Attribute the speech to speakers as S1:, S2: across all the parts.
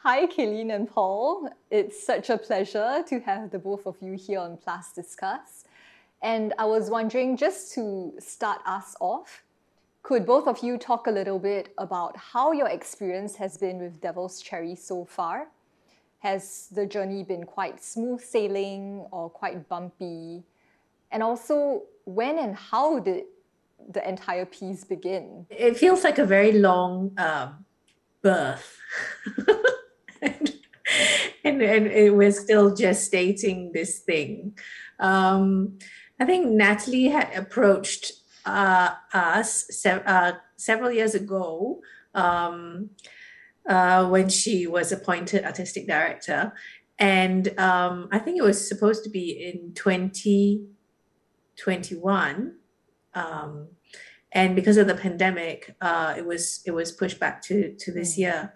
S1: Hi, Kaylene and Paul. It's such a pleasure to have the both of you here on Plus Discuss. And I was wondering, just to start us off, could both of you talk a little bit about how your experience has been with Devil's Cherry so far? Has the journey been quite smooth sailing or quite bumpy? And also, when and how did the entire piece begin?
S2: It feels like a very long birth. and we're still gestating this thing. I think Natalie had approached us several years ago when she was appointed artistic director. And I think it was supposed to be in 2021. And because of the pandemic, it was pushed back to this year.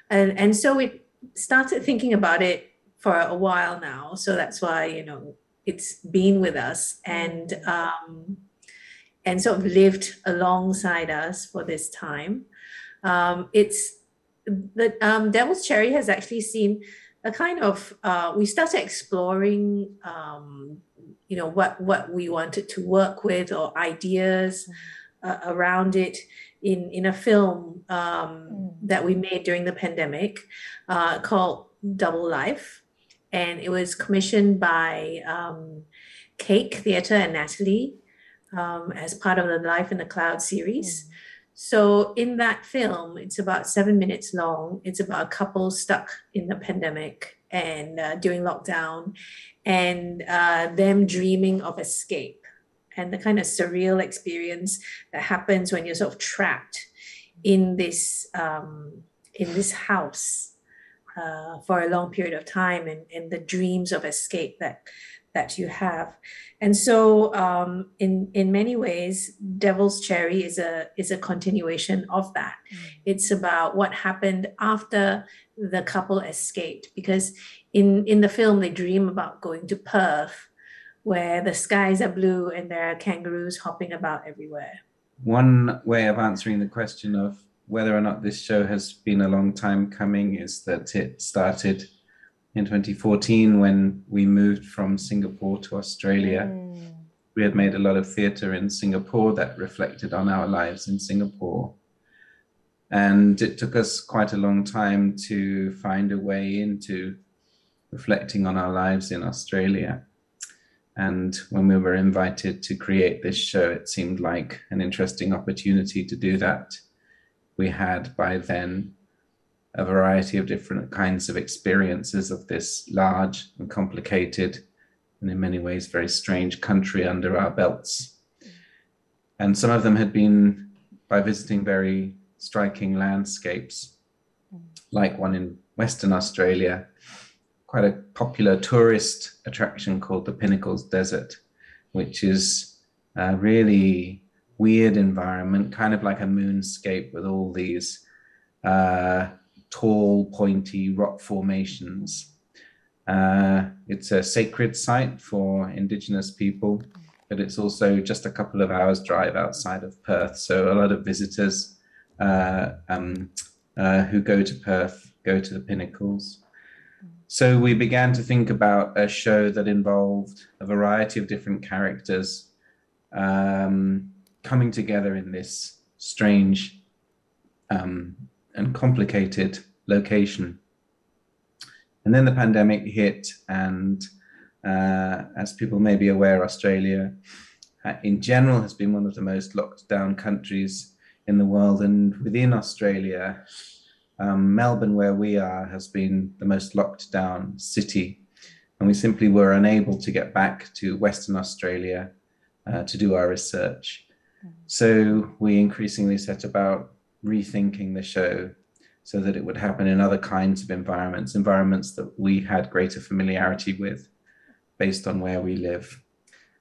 S2: And so we started thinking about it for a while now. So that's why, it's been with us and sort of lived alongside us for this time. It's the Devil's Cherry has actually seen a kind of we started exploring what we wanted to work with or ideas around it in a film that we made during the pandemic called Double Life. And it was commissioned by Cake Theatre and Natalie as part of the Life in the Cloud series. So in that film, it's about 7 minutes long. It's about a couple stuck in the pandemic and during lockdown and them dreaming of escape and the kind of surreal experience that happens when you're sort of trapped in this house for a long period of time and the dreams of escape that you have. And so in many ways, Devil's Cherry is a continuation of that. It's about what happened after the couple escaped, because in the film, they dream about going to Perth, where the skies are blue and there are kangaroos hopping about everywhere.
S3: One way of answering the question of whether or not this show has been a long time coming is that it started in 2014 when we moved from Singapore to Australia. We had made a lot of theatre in Singapore that reflected on our lives in Singapore. And it took us quite a long time to find a way into reflecting on our lives in Australia. And when we were invited to create this show, it seemed like an interesting opportunity to do that. We had by then a variety of different kinds of experiences of this large and complicated and in many ways very strange country under our belts. And some of them had been by visiting very striking landscapes, like one in Western Australia, quite a popular tourist attraction called the Pinnacles Desert, which is a really weird environment, kind of like a moonscape with all these tall, pointy rock formations. It's a sacred site for Indigenous people, but it's also just a couple of hours drive outside of Perth. So a lot of visitors who go to Perth go to the Pinnacles. So we began to think about a show that involved a variety of different characters coming together in this strange and complicated location. And then the pandemic hit, and as people may be aware, Australia in general has been one of the most locked down countries in the world. And within Australia, Melbourne, where we are, has been the most locked down city. And we simply were unable to get back to Western Australia to do our research. So we increasingly set about rethinking the show so that it would happen in other kinds of environments that we had greater familiarity with based on where we live,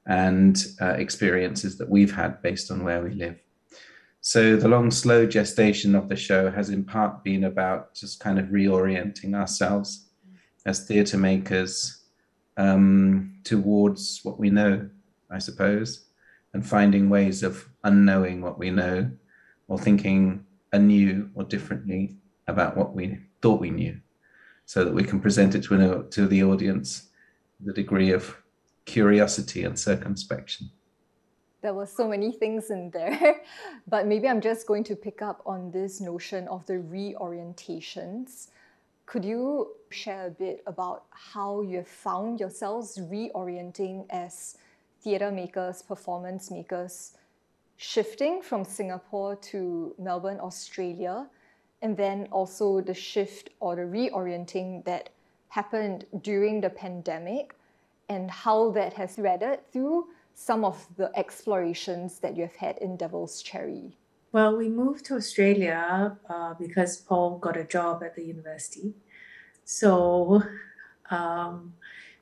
S3: and experiences that we've had based on where we live. So the long, slow gestation of the show has in part been about just kind of reorienting ourselves as theatre makers towards what we know, I suppose, and finding ways of unknowing what we know or thinking anew or differently about what we thought we knew. so that we can present it to the audience with a degree of curiosity and circumspection.
S1: There were so many things in there, but maybe I'm just going to pick up on this notion of the reorientations. Could you share a bit about how you have found yourselves reorienting as theatre makers, performance makers, shifting from Singapore to Melbourne, Australia, and then also the shift or the reorienting that happened during the pandemic, and how that has threaded through some of the explorations that you've had in Devil's Cherry?
S2: Well, we moved to Australia because Paul got a job at the university. So,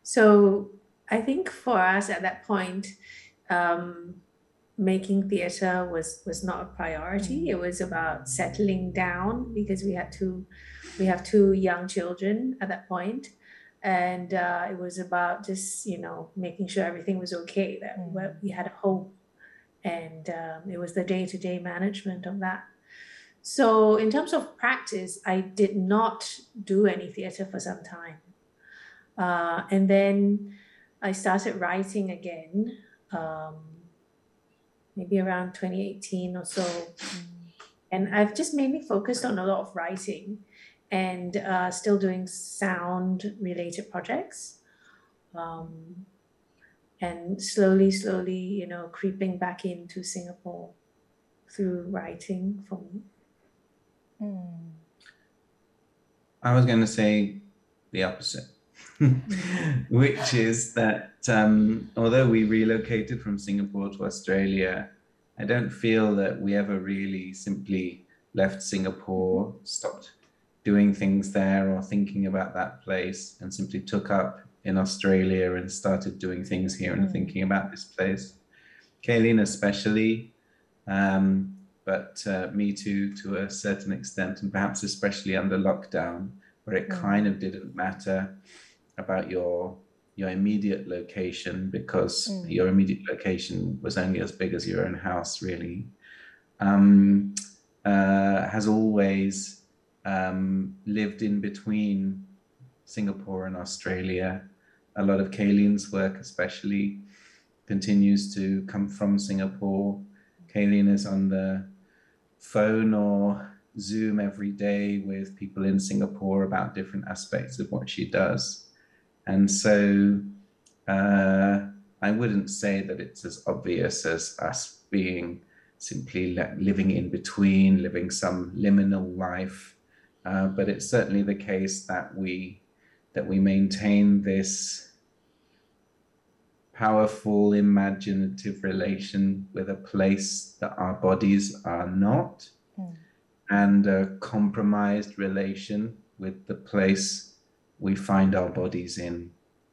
S2: so I think for us at that point, making theatre was not a priority. It was about settling down because we have two young children at that point. And it was about just, making sure everything was okay, that we had a home. And it was the day-to-day management of that. So in terms of practice, I did not do any theatre for some time. And then I started writing again, maybe around 2018 or so. And I've just mainly focused on a lot of writing and still doing sound-related projects. And slowly, creeping back into Singapore through writing for me.
S3: I was going to say the opposite, which is that although we relocated from Singapore to Australia, I don't feel that we ever really simply left Singapore, stopped doing things there or thinking about that place, and simply took up in Australia and started doing things here and thinking about this place. Kaylene especially, but me too, to a certain extent, and perhaps especially under lockdown, where it kind of didn't matter about your immediate location, because your immediate location was only as big as your own house, really, has always lived in between Singapore and Australia. A lot of Kaylene's work especially continues to come from Singapore. Kaylene is on the phone or Zoom every day with people in Singapore about different aspects of what she does. And so I wouldn't say that it's as obvious as us being simply living in between, living some liminal life. But it's certainly the case that we maintain this powerful, imaginative relation with a place that our bodies are not, and a compromised relation with the place we find our bodies in.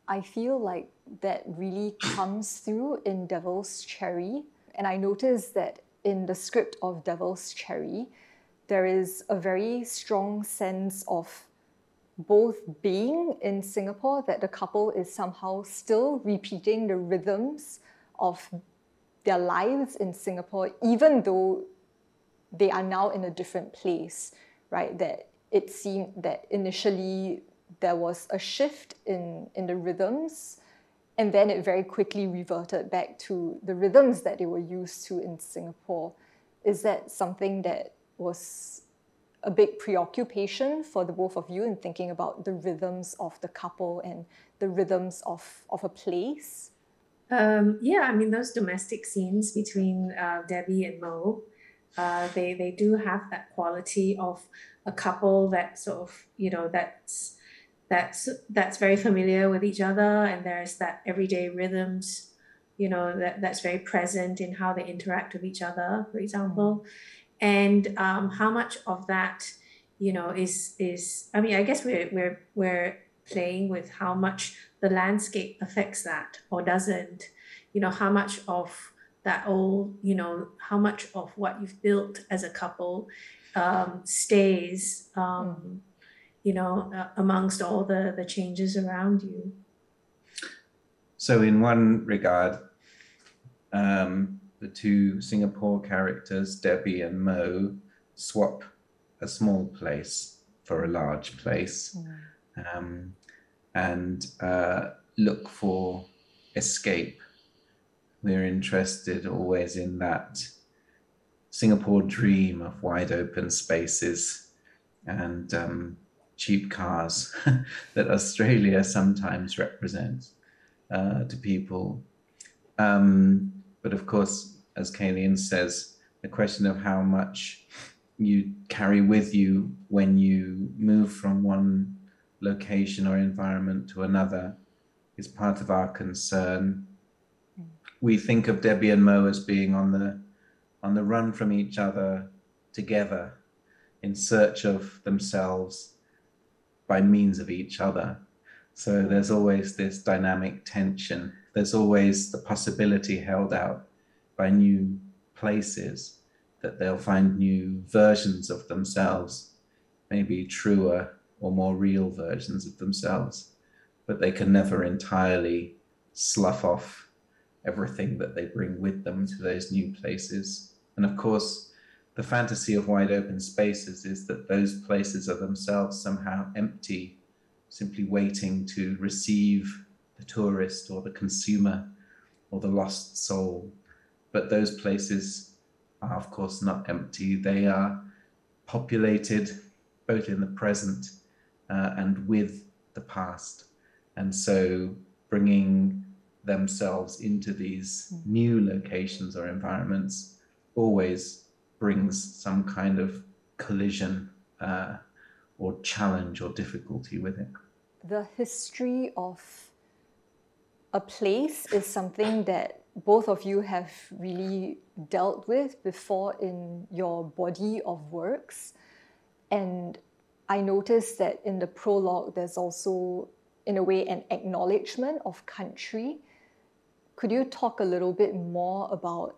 S1: I feel like that really comes through in Devil's Cherry. And I noticed that in the script of Devil's Cherry, there is a very strong sense of both being in Singapore, that the couple is somehow still repeating the rhythms of their lives in Singapore, even though they are now in a different place, right? That it seemed that initially there was a shift in the rhythms, and then it very quickly reverted back to the rhythms that they were used to in Singapore. Is that something that was a big preoccupation for the both of you in thinking about the rhythms of the couple and the rhythms of a place?
S2: Yeah, I mean, those domestic scenes between Debbie and Mo, they do have that quality of a couple that sort of, that's very familiar with each other, and there's that everyday rhythms, that's very present in how they interact with each other, for example. And how much of that, is I mean, I guess we're playing with how much the landscape affects that or doesn't. How much of that how much of what you've built as a couple stays, amongst all the changes around you.
S3: So in one regard, the two Singapore characters, Debbie and Mo, swap a small place for a large place. and look for escape. We're interested always in that Singapore dream of wide open spaces and cheap cars that Australia sometimes represents to people. But of course, as Kaylene says, the question of how much you carry with you when you move from one location or environment to another is part of our concern. We think of Debbie and Mo as being on the run from each other together in search of themselves by means of each other. So there's always this dynamic tension. There's always the possibility held out by new places that they'll find new versions of themselves, maybe truer or more real versions of themselves, but they can never entirely slough off everything that they bring with them to those new places. And of course, the fantasy of wide open spaces is that those places are themselves somehow empty, simply waiting to receive the tourist or the consumer or the lost soul. But those places are, of course, not empty. They are populated both in the present and with the past. And so bringing themselves into these new locations or environments always brings some kind of collision or challenge or difficulty with it.
S1: The history of a place is something that both of you have really dealt with before in your body of works. And I noticed that in the prologue, there's also, in a way, an acknowledgement of country. Could you talk a little bit more about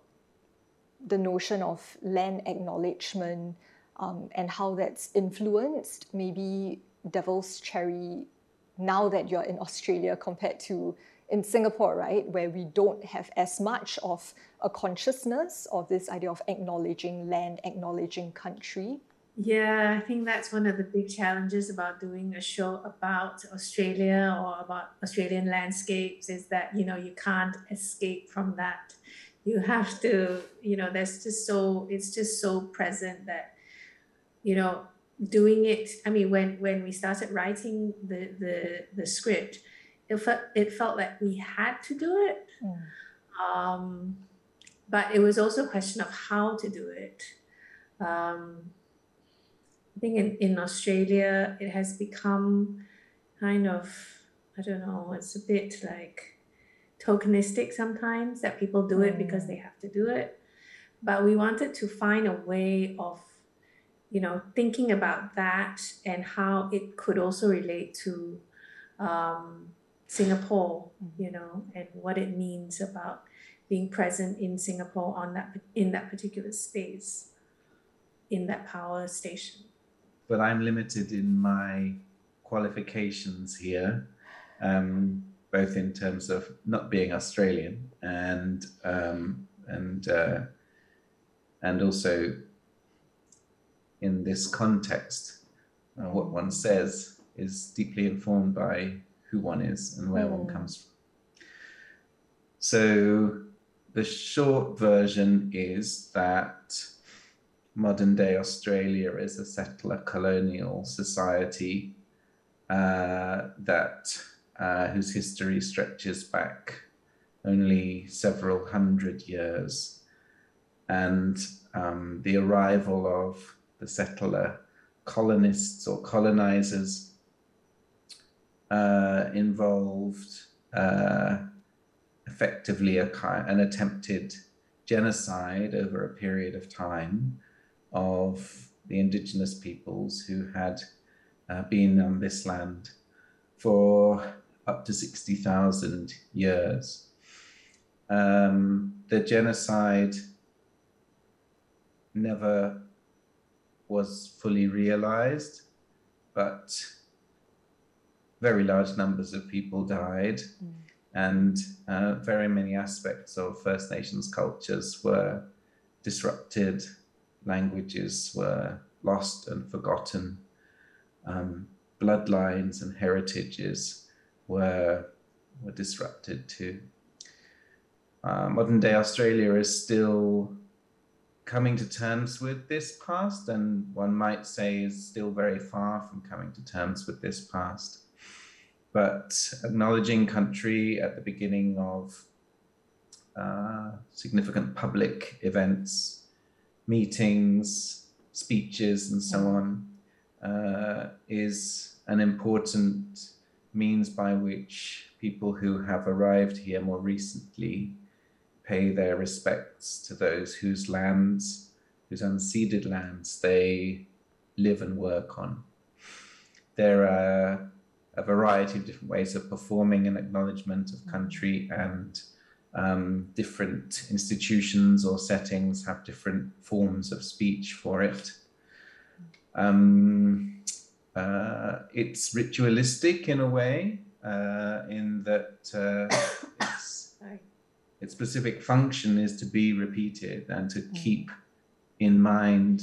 S1: the notion of land acknowledgement and how that's influenced maybe Devil's Cherry now that you're in Australia compared to in Singapore, right, where we don't have as much of a consciousness of this idea of acknowledging land, acknowledging country?
S2: Yeah, I think that's one of the big challenges about doing a show about Australia or about Australian landscapes is that, you can't escape from that. You have to, it's just so present that, doing it. I mean, when we started writing the script, it felt like we had to do it. But it was also a question of how to do it. I think in Australia, it has become kind of, I don't know, it's a bit like tokenistic sometimes that people do it because they have to do it. But we wanted to find a way of, thinking about that and how it could also relate to Singapore, and what it means about being present in Singapore in that particular space, in that power station.
S3: But I'm limited in my qualifications here, both in terms of not being Australian and also in this context, what one says is deeply informed by who one is and where one comes from. So the short version is that modern day Australia is a settler colonial society whose history stretches back only several hundred years. And the arrival of the settler colonists or colonizers involved effectively an attempted genocide over a period of time of the indigenous peoples who had been on this land for up to 60,000 years. The genocide never was fully realized, but very large numbers of people died, and very many aspects of First Nations cultures were disrupted. Languages were lost and forgotten. bloodlines and heritages were disrupted too. Modern day Australia is still coming to terms with this past, and one might say is still very far from coming to terms with this past. But acknowledging country at the beginning of significant public events, meetings, speeches, and so on, is an important means by which people who have arrived here more recently pay their respects to those whose lands, whose unceded lands they live and work on. There are a variety of different ways of performing an acknowledgement of country, and different institutions or settings have different forms of speech for it. It's ritualistic in a way, in that its specific function is to be repeated and to keep in mind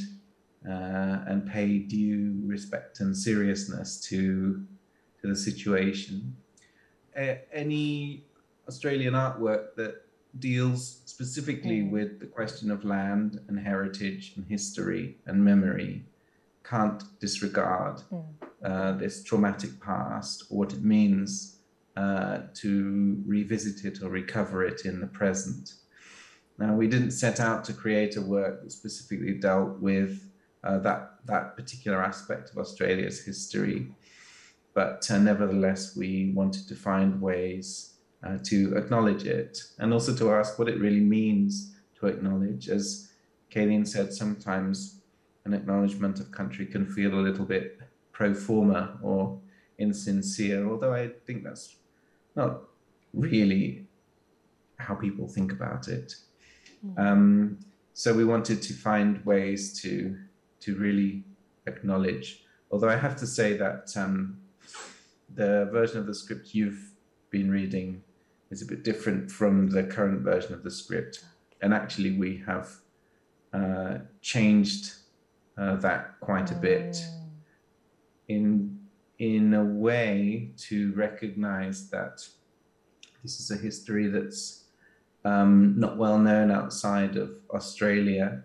S3: and pay due respect and seriousness to the situation. Any Australian artwork that deals specifically with the question of land and heritage and history and memory can't disregard this traumatic past, or what it means to revisit it or recover it in the present. Now, we didn't set out to create a work that specifically dealt with that particular aspect of Australia's history, but nevertheless, we wanted to find ways to acknowledge it, and also to ask what it really means to acknowledge. As Kaylene said, sometimes an acknowledgement of country can feel a little bit pro forma or insincere, although I think that's not really how people think about it. So we wanted to find ways to really acknowledge, although I have to say that the version of the script you've been reading is a bit different from the current version of the script, and actually we have changed that quite a bit in a way to recognize that this is a history that's not well known outside of Australia,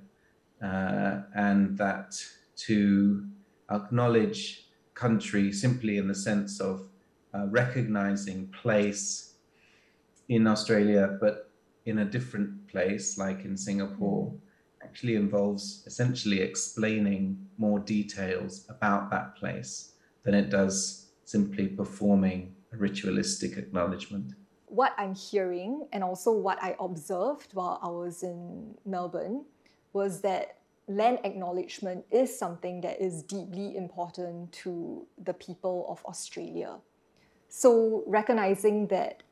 S3: and that to acknowledge country simply in the sense of recognizing place in Australia, but in a different place, like in Singapore, actually involves essentially explaining more details about that place than it does simply performing a ritualistic acknowledgement.
S1: What I'm hearing, and also what I observed while I was in Melbourne, was that land acknowledgement is something that is deeply important to the people of Australia. So recognizing that,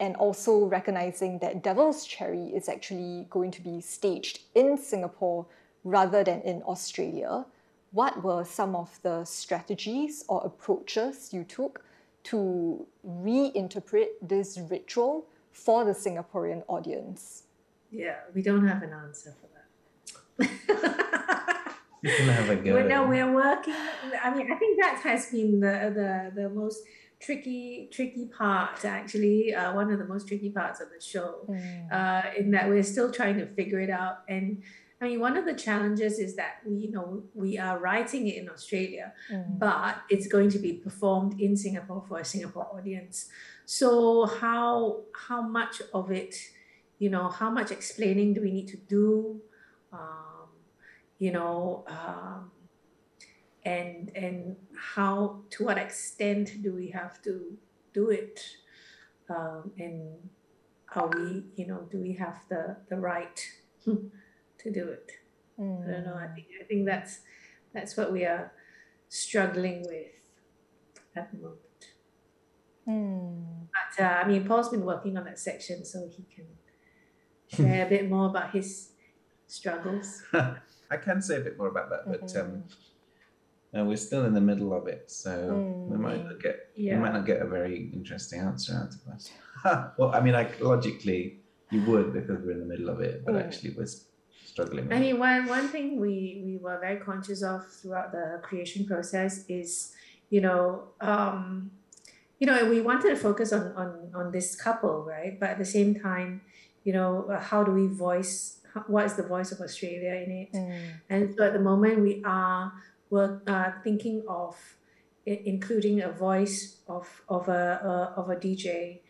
S1: and also recognizing that Devil's Cherry is actually going to be staged in Singapore rather than in Australia, what were some of the strategies or approaches you took to reinterpret this ritual for the Singaporean audience?
S2: Yeah, we don't have an answer for that.
S3: You can have a go.
S2: No, we're working. I mean, I think that has been the most tricky part, actually. One of the most tricky parts of the show, in that we're still trying to figure it out. And I mean, one of the challenges is that we are writing it in Australia, but it's going to be performed in Singapore for a Singapore audience. So how much of it, how much explaining do we need to do? And how, to what extent do we have to do it? And are we, do we have the right to do it? I don't know. I think that's what we are struggling with at the moment. But I mean, Paul's been working on that section, so he can share a bit more about his struggles.
S3: I can say a bit more about that, but we're still in the middle of it, so we might not get a very interesting answer out of us. Well, I mean, logically you would, because we're in the middle of it, but actually we're struggling.
S2: I mean, one thing we were very conscious of throughout the creation process is we wanted to focus on this couple, right? But at the same time, how do we voice, what is the voice of Australia in it? And so at the moment we are thinking of including a voice of a DJ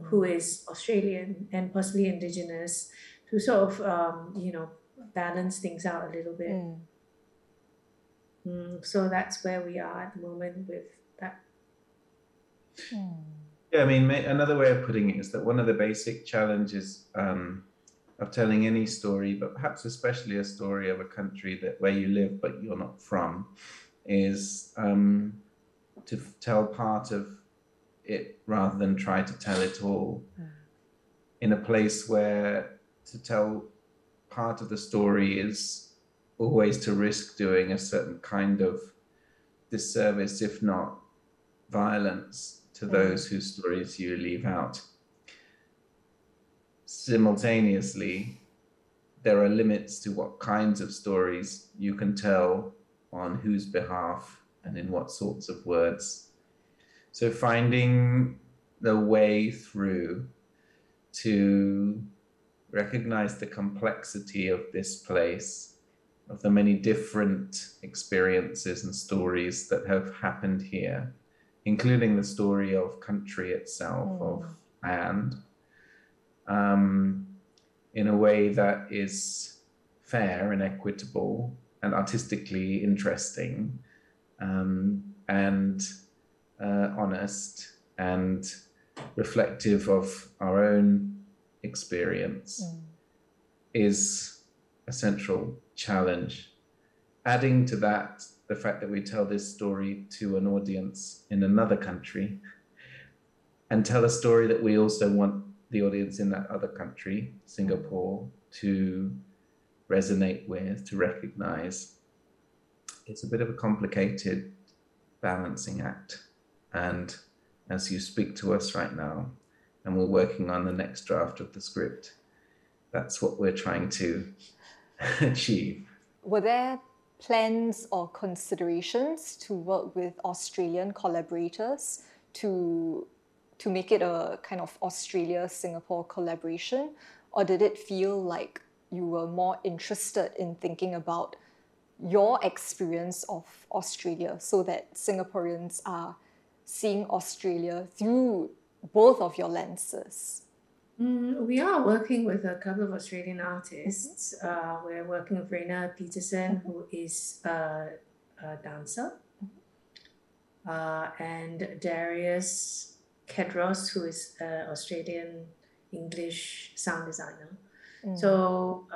S2: who is Australian and possibly Indigenous, to sort of balance things out a little bit. So that's where we are at the moment with that.
S3: Yeah, I mean, another way of putting it is that one of the basic challenges of telling any story, but perhaps especially a story of a country where you live but you're not from, is to tell part of it rather than try to tell it all. In a place where to tell part of the story is always to risk doing a certain kind of disservice, if not violence, to those whose stories you leave out. Simultaneously, there are limits to what kinds of stories you can tell on whose behalf and in what sorts of words. So finding the way through to recognize the complexity of this place, of the many different experiences and stories that have happened here, including the story of country itself, of land, in a way that is fair and equitable and artistically interesting, and honest and reflective of our own experience, is a central challenge. Adding to that, the fact that we tell this story to an audience in another country, and tell a story that we also want the audience in that other country, Singapore, to resonate with, to recognize. It's a bit of a complicated balancing act. And as you speak to us right now, and we're working on the next draft of the script, that's what we're trying to achieve.
S1: Were there plans or considerations to work with Australian collaborators to make it a kind of Australia-Singapore collaboration? Or did it feel like you were more interested in thinking about your experience of Australia so that Singaporeans are seeing Australia through both of your lenses?
S2: We are working with a couple of Australian artists. We're working with Raina Peterson, who is a dancer, and Darius Kedros, who is an Australian English sound designer. So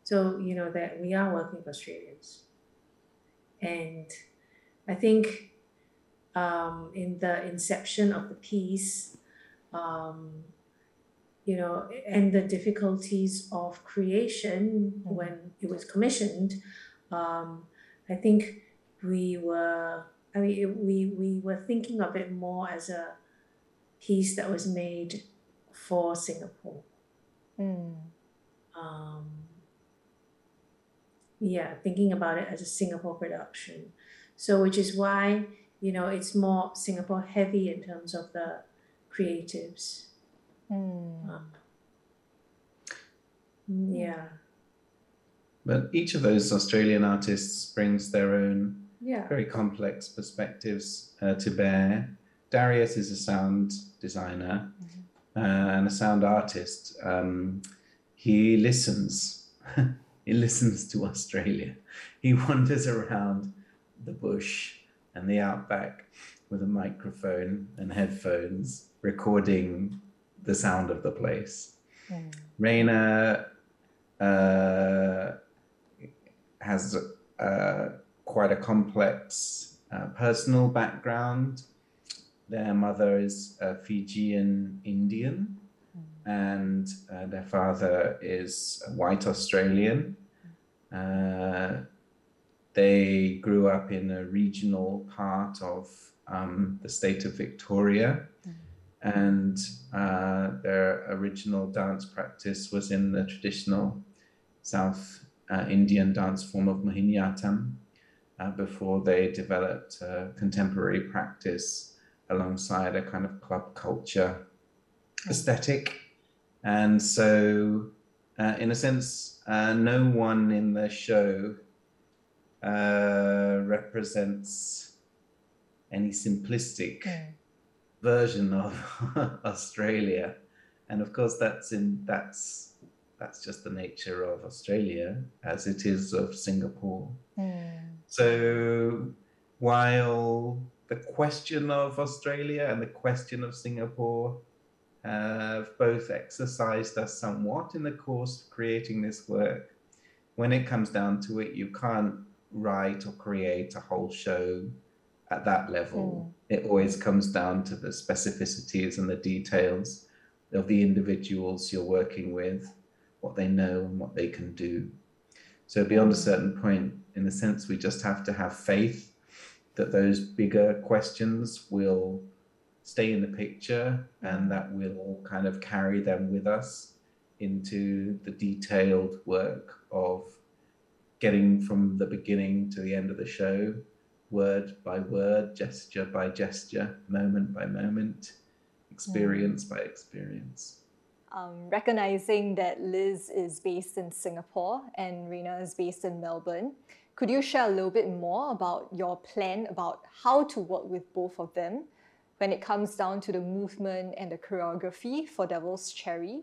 S2: that we are working with Australians. And I think in the inception of the piece, and the difficulties of creation when it was commissioned, I think we were thinking of it more as a piece that was made for Singapore. Thinking about it as a Singapore production. So which is why, it's more Singapore heavy in terms of the creatives.
S3: But each of those Australian artists brings their own very complex perspectives to bear. Darius is a sound designer and a sound artist. He listens. He listens to Australia. He wanders around the bush and the outback with a microphone and headphones, recording the sound of the place. Raina has quite a complex personal background. Their mother is a Fijian Indian, and their father is a white Australian. They grew up in a regional part of the state of Victoria, and their original dance practice was in the traditional South Indian dance form of Mohiniyattam. before they developed contemporary practice alongside a kind of club culture aesthetic. And so, in a sense, no one in the show represents any simplistic version of Australia. And of course, that's just the nature of Australia, as it is of Singapore. So while the question of Australia and the question of Singapore have both exercised us somewhat in the course of creating this work, when it comes down to it, you can't write or create a whole show at that level. It always comes down to the specificities and the details of the individuals you're working with, what they know and what they can do. So beyond a certain point, in a sense, we just have to have faith that those bigger questions will stay in the picture and that we'll kind of carry them with us into the detailed work of getting from the beginning to the end of the show, word by word, gesture by gesture, moment by moment, experience by experience.
S1: Recognizing that Liz is based in Singapore and Raina is based in Melbourne, could you share a little bit more about your plan about how to work with both of them when it comes down to the movement and the choreography for Devil's Cherry?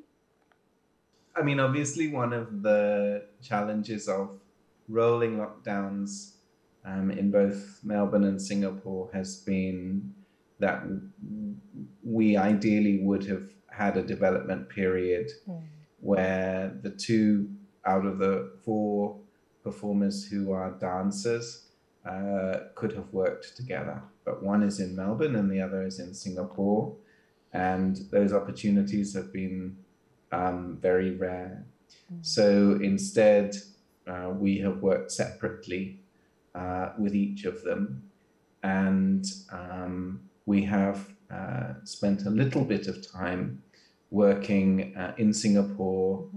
S3: I mean, obviously, one of the challenges of rolling lockdowns in both Melbourne and Singapore has been that we ideally would have had a development period where the 2 out of the 4 performers who are dancers could have worked together. But one is in Melbourne and the other is in Singapore. And those opportunities have been very rare. So instead, we have worked separately with each of them. And we have spent a little bit of time working in Singapore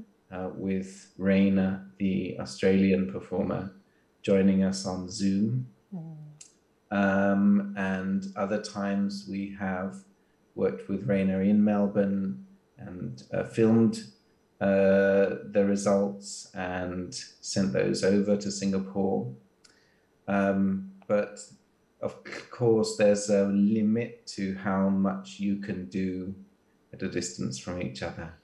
S3: with Raina, the Australian performer, joining us on Zoom. And other times we have worked with Raina in Melbourne and filmed the results and sent those over to Singapore. But of course, there's a limit to how much you can do at a distance from each other.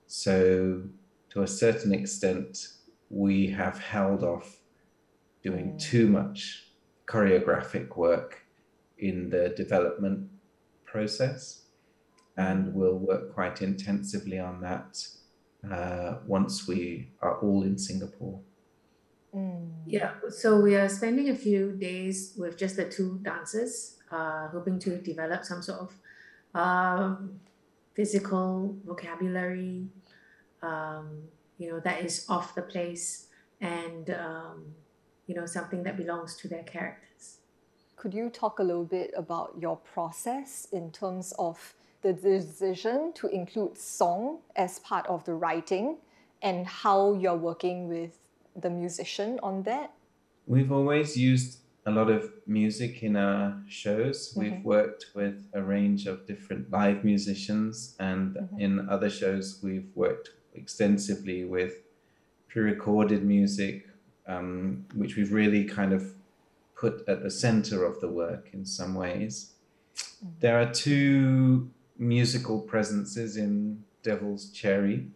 S3: So to a certain extent, we have held off doing too much choreographic work in the development process, and we'll work quite intensively on that once we are all in Singapore.
S2: Yeah, so we are spending a few days with just the 2 dancers, hoping to develop some sort of physical vocabulary, that is off the place and, something that belongs to their characters.
S1: Could you talk a little bit about your process in terms of the decision to include song as part of the writing and how you're working with the musician on that?
S3: We've always used a lot of music in our shows. We've worked with a range of different live musicians, and in other shows we've worked extensively with pre-recorded music, which we've really kind of put at the center of the work in some ways. There are 2 musical presences in Devil's Cherry.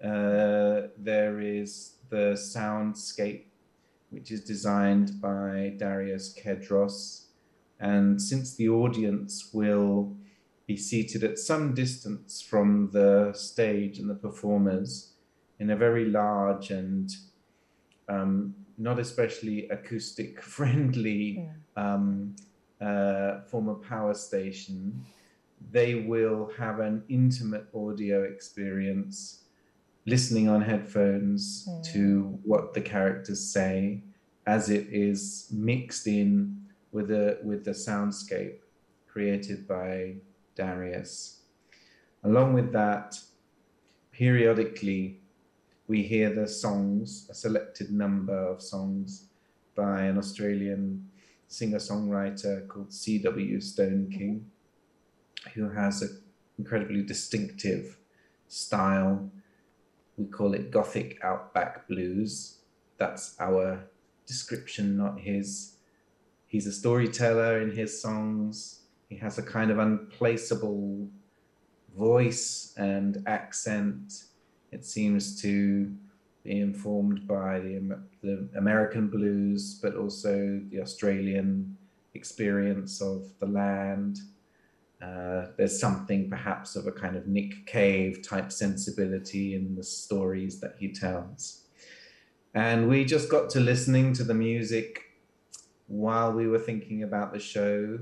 S3: There is the soundscape, which is designed by Darius Kedros. And since the audience will be seated at some distance from the stage and the performers in a very large and not especially acoustic friendly former power station, they will have an intimate audio experience listening on headphones to what the characters say as it is mixed in with the soundscape created by Darius. Along with that, periodically we hear the songs, a selected number of songs by an Australian singer-songwriter called C.W. Stone King, who has an incredibly distinctive style. We call it Gothic Outback Blues. That's our description, not his. He's a storyteller in his songs. He has a kind of unplaceable voice and accent. It seems to be informed by the American blues, but also the Australian experience of the land. There's something perhaps of a kind of Nick Cave type sensibility in the stories that he tells. And we just got to listening to the music while we were thinking about the show.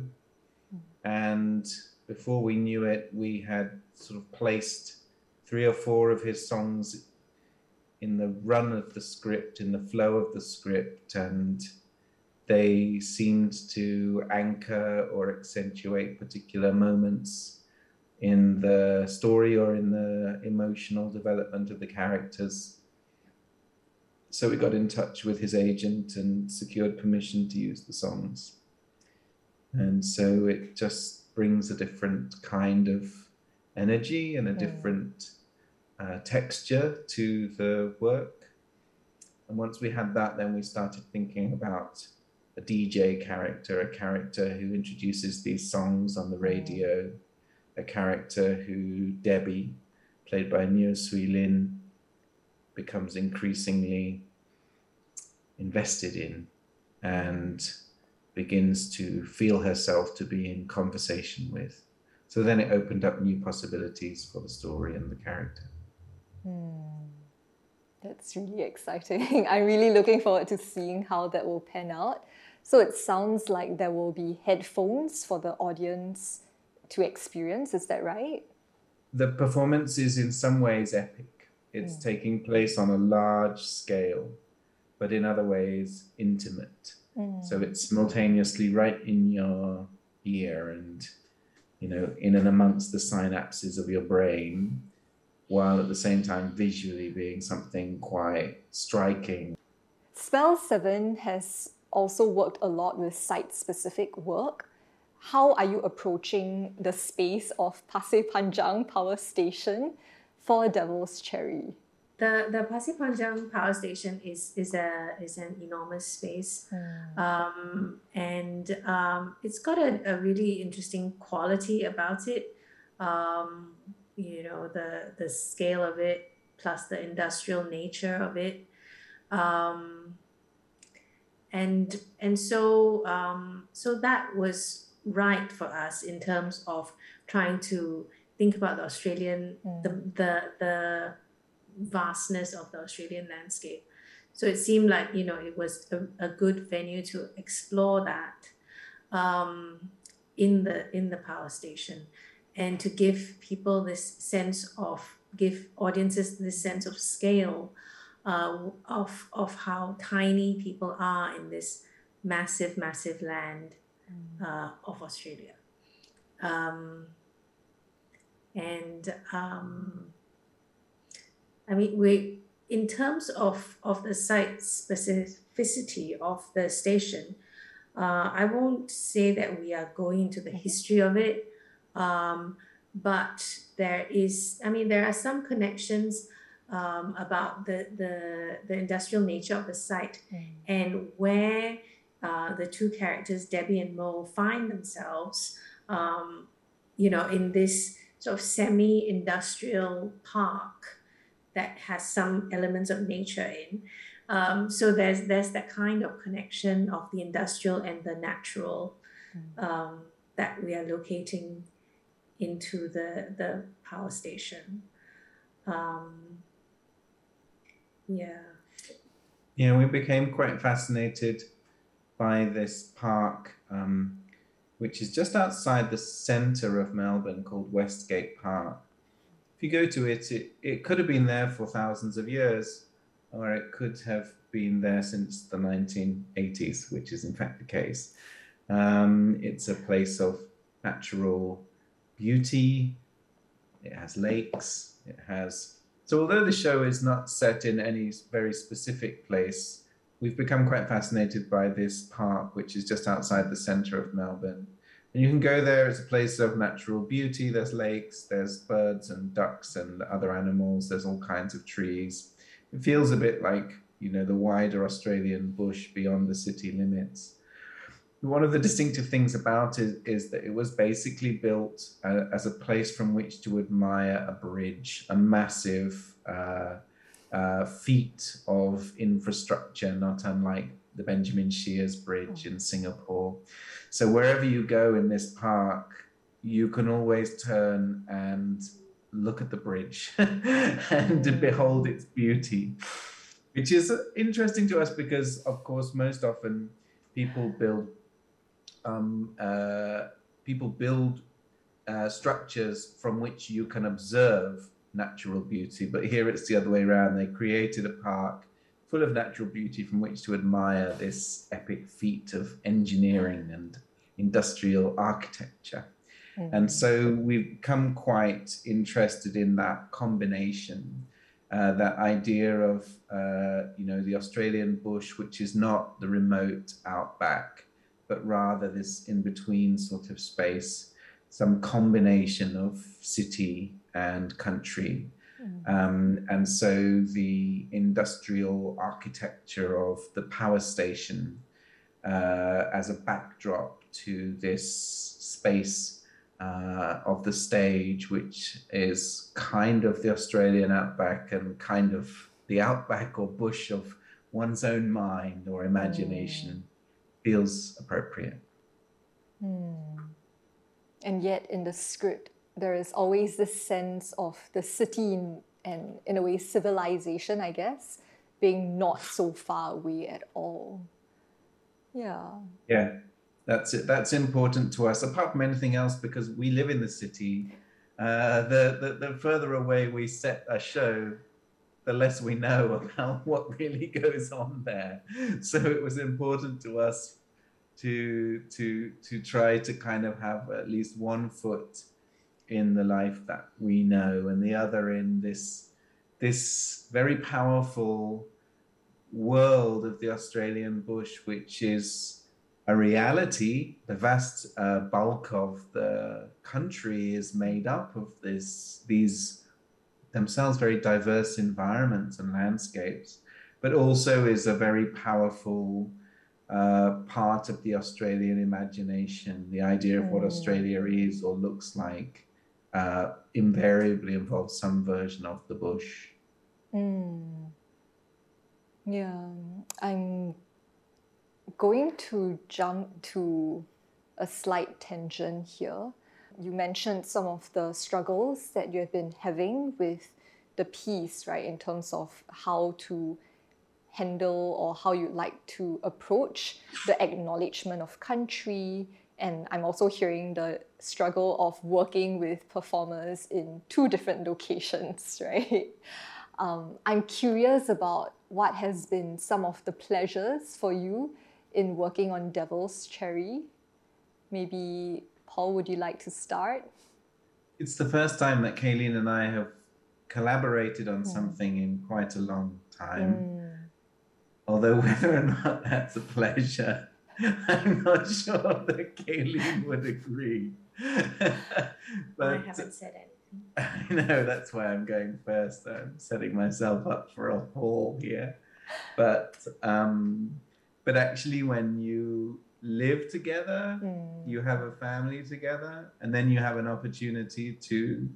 S3: And before we knew it, we had sort of placed 3 or 4 of his songs in the run of the script, in the flow of the script, and they seemed to anchor or accentuate particular moments in the story or in the emotional development of the characters. So we got in touch with his agent and secured permission to use the songs. And so it just brings a different kind of energy and a different texture to the work. And once we had that, then we started thinking about a DJ character, a character who introduces these songs on the radio, a character who Debbie, played by Neo Sui Lin, becomes increasingly invested in and begins to feel herself to be in conversation with. So then it opened up new possibilities for the story and the character.
S1: That's really exciting. I'm really looking forward to seeing how that will pan out. So it sounds like there will be headphones for the audience to experience, is that right?
S3: The performance is in some ways epic. It's taking place on a large scale, but in other ways intimate. So it's simultaneously right in your ear and, you know, in and amongst the synapses of your brain, while at the same time visually being something quite striking.
S1: Spell 7 has also worked a lot with site-specific work. How are you approaching the space of Pasir Panjang Power Station for Devil's Cherry?
S2: The Pasir Panjang Power Station is an enormous space, and it's got a really interesting quality about it. You know, the scale of it, plus the industrial nature of it, and so that was right for us in terms of trying to think about the Australian the vastness of the Australian landscape. So it seemed like, you know, it was a good venue to explore that in the power station, and to give people this sense of, give audiences this sense of scale of how tiny people are in this massive land of Australia. I mean, in terms of the site specificity of the station, I won't say that we are going into the history of it, but there are some connections about the industrial nature of the site and where the two characters, Debbie and Mo, find themselves, you know, in this sort of semi-industrial park that has some elements of nature in. So there's that kind of connection of the industrial and the natural that we are locating into the power station.
S3: Yeah, we became quite fascinated by this park, which is just outside the centre of Melbourne, called Westgate Park. If you go to it, it could have been there for thousands of years, or it could have been there since the 1980s, which is in fact the case. It's a place of natural beauty. It has lakes. So although the show is not set in any very specific place, we've become quite fascinated by this park, which is just outside the center of Melbourne. And you can go there. It's a place of natural beauty. There's lakes, there's birds and ducks and other animals. There's all kinds of trees. It feels a bit like, you know, the wider Australian bush beyond the city limits. One of the distinctive things about it is that it was basically built as a place from which to admire a bridge, a massive feat of infrastructure, not unlike the Benjamin Sheares Bridge in Singapore. So wherever you go in this park, you can always turn and look at the bridge and to behold its beauty, which is interesting to us because, of course, most often people build structures from which you can observe natural beauty, but here it's the other way around. They created a park full of natural beauty from which to admire this epic feat of engineering and industrial architecture. And so we've become quite interested in that combination, that idea of, you know, the Australian bush, which is not the remote outback, but rather this in-between sort of space, some combination of city and country. And so the industrial architecture of the power station as a backdrop to this space of the stage, which is kind of the Australian outback and kind of the outback or bush of one's own mind or imagination, feels appropriate.
S1: And yet in the script, there is always this sense of the city and, in a way, civilization, I guess, being not so far away at all. Yeah,
S3: that's it. That's important to us, apart from anything else, because we live in the city. The further away we set a show, the less we know about what really goes on there. So it was important to us to try to kind of have at least one foot in the life that we know and the other in this very powerful world of the Australian bush, which is a reality. The vast bulk of the country is made up of these themselves very diverse environments and landscapes, but also is a very powerful part of the Australian imagination. The idea of what Australia is or looks like invariably involves some version of the bush.
S1: Yeah, I'm going to jump to a slight tangent here. You mentioned some of the struggles that you have been having with the piece, right, in terms of how to handle or how you'd like to approach the acknowledgement of country. And I'm also hearing the struggle of working with performers in 2 different locations, right? I'm curious about what has been some of the pleasures for you in working on Devil's Cherry. Maybe, Paul, would you like to start?
S3: It's the first time that Kaylene and I have collaborated on something in quite a long time. Although whether or not that's a pleasure, I'm not sure that Kaylene would agree.
S2: But I haven't said anything.
S3: I know, that's why I'm going first. I'm setting myself up for a fall here. But actually, when you live together, you have a family together, and then you have an opportunity to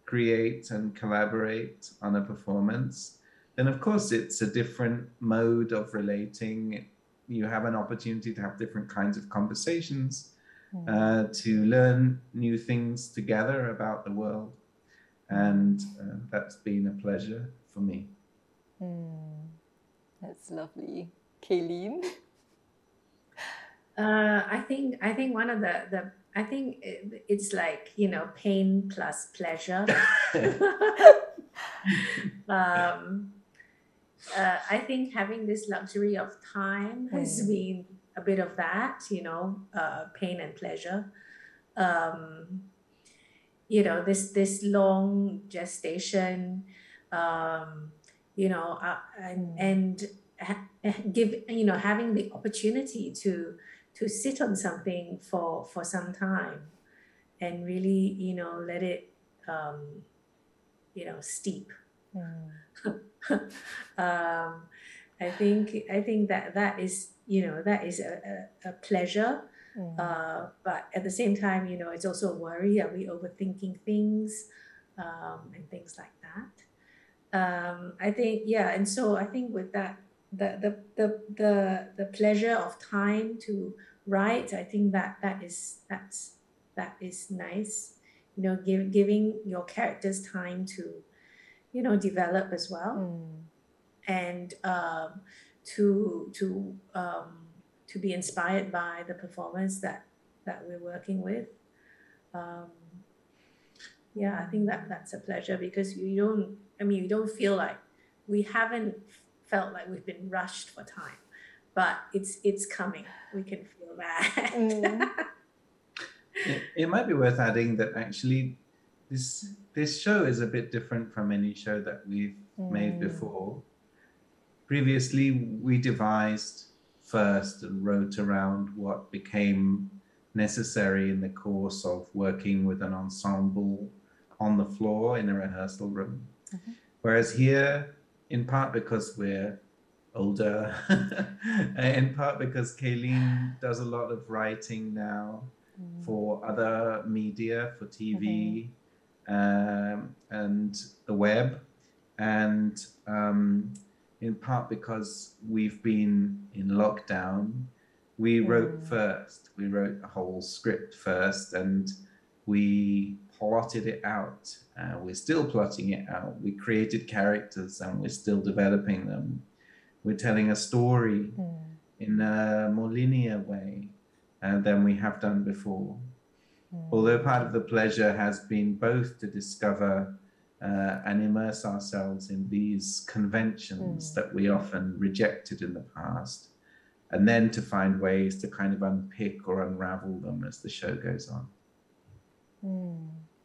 S3: create and collaborate on a performance, then of course it's a different mode of relating. You have an opportunity to have different kinds of conversations, to learn new things together about the world. And that's been a pleasure for me.
S1: That's lovely. Kaylene?
S2: I think one of the I think it's like, you know, pain plus pleasure. I think having this luxury of time has been a bit of that, you know, pain and pleasure. You know, this long gestation, you know, and having the opportunity to sit on something for some time and really let it steep. I think that is a pleasure, but at the same time it's also a worry. Are we overthinking things, and things like that? I think, yeah, and so I think with that, the pleasure of time to write, I think that is nice. Giving your characters time to develop as well, and to be inspired by the performance that we're working with. Yeah, I think that's a pleasure, because we don't feel like, we haven't felt like we've been rushed for time, but it's coming. We can feel that.
S3: It might be worth adding that actually this show is a bit different from any show that we've made before. Previously, we devised first and wrote around what became necessary in the course of working with an ensemble on the floor in a rehearsal room. Whereas here, in part because we're older, in part because Kaylene does a lot of writing now for other media, for TV, and the web, and in part because we've been in lockdown, we wrote first. We wrote a whole script first, and we plotted it out. We're still plotting it out. We created characters, and we're still developing them. We're telling a story in a more linear way than we have done before. Although part of the pleasure has been both to discover and immerse ourselves in these conventions that we often rejected in the past, and then to find ways to kind of unpick or unravel them as the show goes on.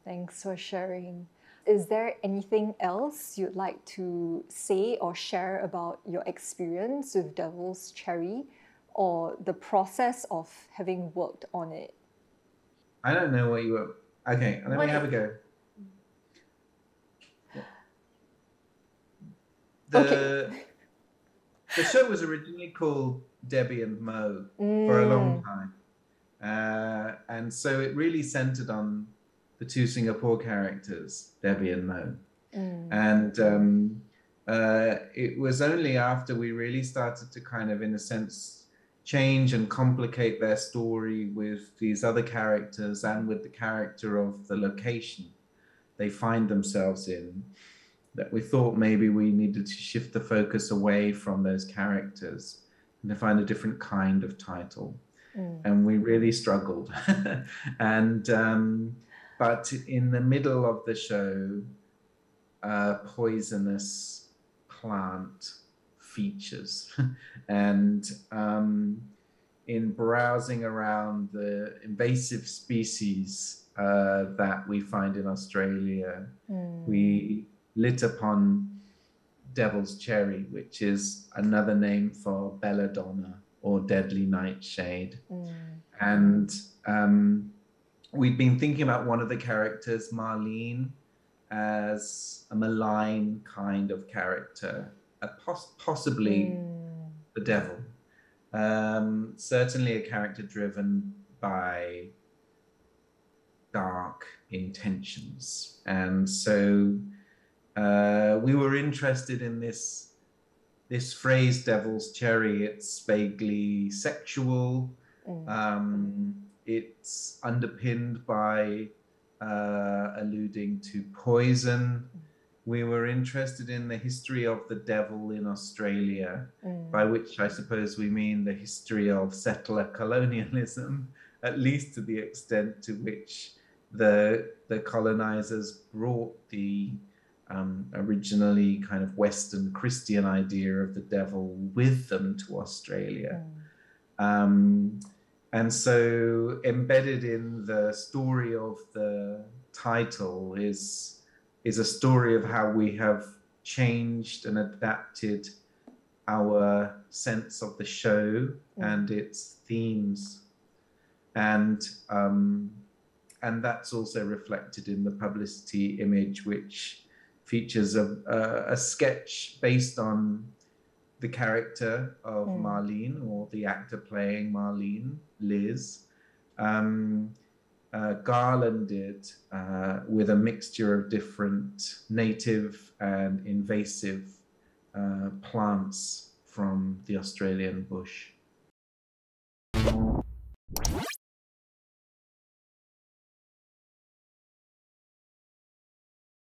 S1: Thanks for sharing. Is there anything else you'd like to say or share about your experience with Devil's Cherry, or the process of having worked on it?
S3: I don't know what you were... Okay, let me have a go. The show was originally called Debbie and Mo for a long time. And so it really centered on the two Singapore characters, Debbie and Mo. And it was only after we really started to kind of, in a sense, change and complicate their story with these other characters and with the character of the location they find themselves in, that we thought maybe we needed to shift the focus away from those characters and to find a different kind of title. And we really struggled. And but in the middle of the show, a poisonous plant features. And in browsing around the invasive species that we find in Australia, we lit upon Devil's Cherry, which is another name for belladonna or deadly nightshade. And we'd been thinking about one of the characters, Marlene, as a malign kind of character, possibly the devil. Certainly a character driven by dark intentions. And so we were interested in this phrase, Devil's Cherry. It's vaguely sexual. It's underpinned by alluding to poison. We were interested in the history of the devil in Australia, by which I suppose we mean the history of settler colonialism, at least to the extent to which the colonizers brought the originally kind of Western Christian idea of the devil with them to Australia. And so embedded in the story of the title is a story of how we have changed and adapted our sense of the show and its themes. And that's also reflected in the publicity image, which features a sketch based on the character of Marlene, or the actor playing Marlene, Liz, garlanded with a mixture of different native and invasive plants from the Australian bush.